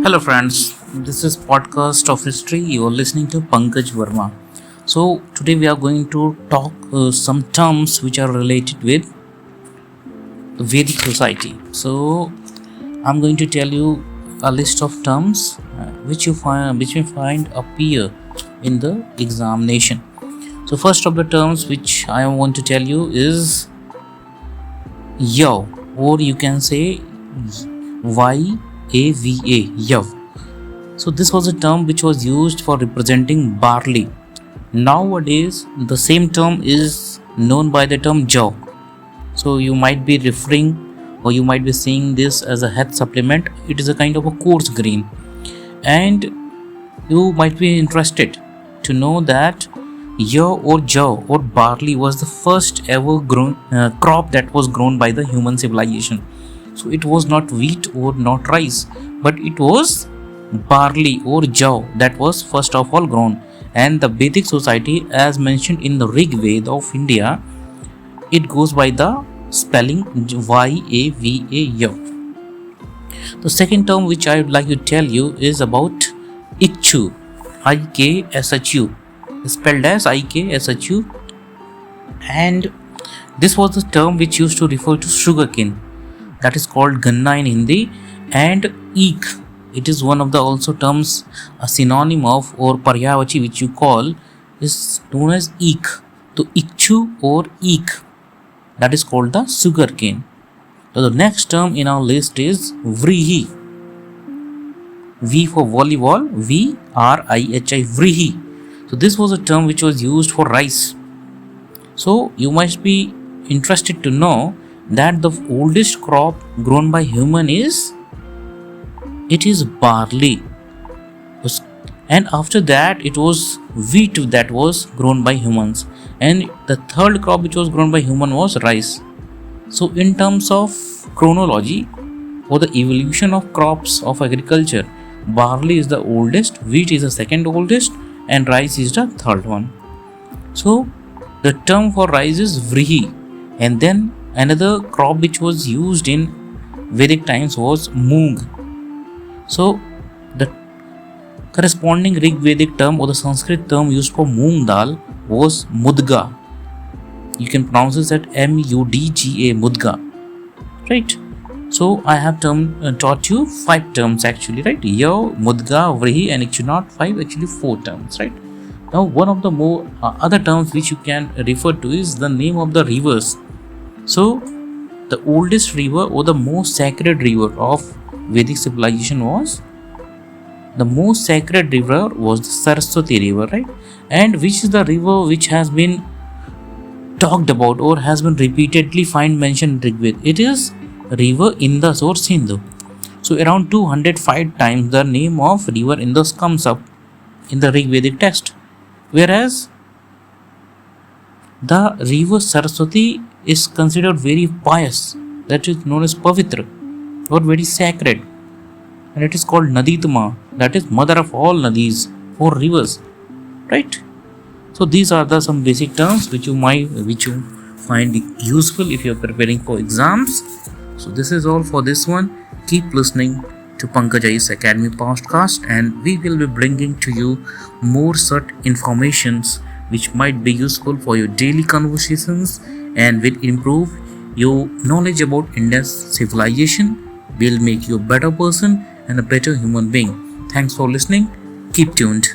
Hello friends, this is podcast of history. You are listening to Pankaj Verma. So today we are going to talk some terms which are related with Vedic society. So I'm going to tell you a list of terms which you find appear in the examination. So first of the terms which I want to tell you is Yav, or you can say YAVA, Yav. So this was a term which was used for representing barley. Nowadays, the same term is known by the term jaw. So you might be referring or you might be seeing this as a health supplement. It is a kind of a coarse grain, and you might be interested to know that yaw or jaw or barley was the first ever crop that was grown by the human civilization. So it was not wheat or not rice, but it was barley or jaw that was first of all grown. And the Vedic society, as mentioned in the Rig Veda of India, it goes by the spelling YAVA, yav. The second term which I would like to tell you is about Ikshu, IKSHU, spelled as IKSHU, and this was the term which used to refer to sugarcane, that is called ganna in Hindi, and eek. It is one of the also terms, a synonym of or paryavachi which you call is known as eek. So Ikshu or eek, that is called the sugar cane. So the next term in our list is vrihi. V for volleyball, VRIHI, vrihi. So this was a term which was used for rice. So you must be interested to know that the oldest crop grown by human is barley, and after that it was wheat that was grown by humans, and the third crop which was grown by human was rice. So in terms of chronology or the evolution of crops of agriculture, barley is the oldest, wheat is the second oldest, and rice is the third one. So the term for rice is vrihi, and then another crop which was used in Vedic times was moong. So the corresponding Rig Vedic term or the Sanskrit term used for moong dal was mudga. You can pronounce this at MUDGA, mudga, right? So I have taught you 5 terms actually, right? Yav, mudga, vrihi, and actually not 5, actually 4 terms, right? Now one of the more other terms which you can refer to is the name of the rivers. So the oldest river or the most sacred river of Vedic civilization was the Saraswati river, right? And which is the river which has been talked about or has been repeatedly find mentioned in Rig Veda? It is river Indus or Sindhu. So around 205 times the name of river Indus comes up in the Rig Vedic text, whereas the river Saraswati is considered very pious, that is known as pavitra or very sacred, and it is called Naditma, that is mother of all nadis or rivers, right? So these are the some basic terms which you find useful if you are preparing for exams. So this is all for this one. Keep listening to Pankaj I's Academy podcast, and we will be bringing to you more such informations which might be useful for your daily conversations and will improve your knowledge about India's civilization, will make you a better person and a better human being. Thanks for listening. Keep tuned.